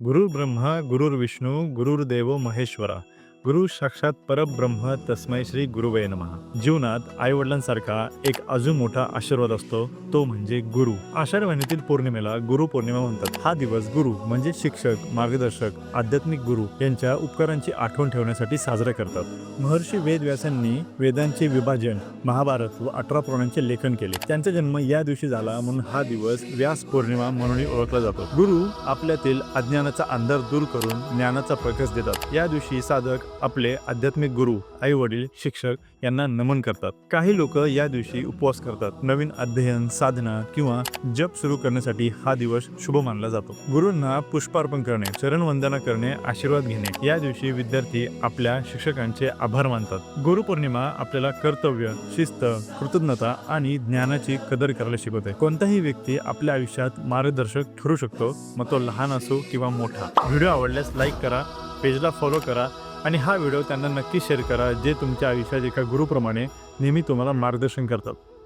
गुरुर्ब्रह्मा गुरुर्विष्णू गुरुर्देव महेश्वरा गुरु साक्षात परब्रह्म तस्मै श्री गुरुवे नमः. जीवनात आईवडिलांसारखा एक अजून मोठा आशीर्वाद असतो तो म्हणजे गुरु. आषाढ महिन्यातील पौर्णिमेला गुरु पौर्णिमा म्हणतात. हा दिवस गुरु म्हणजे शिक्षक, मार्गदर्शक, आध्यात्मिक गुरु यांच्या उपकारांची आठवण ठेवण्यासाठी साजरा करतात. महर्षी वेदव्यासांनी वेदांचे विभाजन, महाभारत व 18 पुराणांचे लेखन केले. त्यांचा जन्म या दिवशी झाला म्हणून हा दिवस व्यास पौर्णिमा म्हणून ओळखला जातो. गुरु आपल्यातील अज्ञानाचा अंधार दूर करून ज्ञानाचा प्रकाश देतात. या दिवशी साधक आपले आध्यात्मिक गुरु, आई वडील, शिक्षक यांना नमन करतात. काही लोक या दिवशी उपवास करतात. नवीन अध्ययन, साधना किंवा जप सुरू करण्यासाठी हा दिवस शुभ मानला जातो. गुरूंना पुष्पार्पण करणे, चरणवंदना करणे, आशीर्वाद घेणे. या दिवशी विद्यार्थी आपल्या शिक्षकांचे आभार मानतात. गुरुपौर्णिमा आपल्याला कर्तव्य, शिस्त, कृतज्ञता आणि ज्ञानाची कदर करायला शिकवते. कोणताही व्यक्ती आपल्या आयुष्यात मार्गदर्शक ठरू शकतो, मग तो लहान असो किंवा मोठा. व्हिडिओ आवडल्यास लाईक करा, पेजला फॉलो करा आणि हा व्हिडिओ त्यांना नक्की शेअर करा जे तुमच्या आयुष्यात एका गुरुप्रमाणे नेहमी तुम्हाला मार्गदर्शन करतात.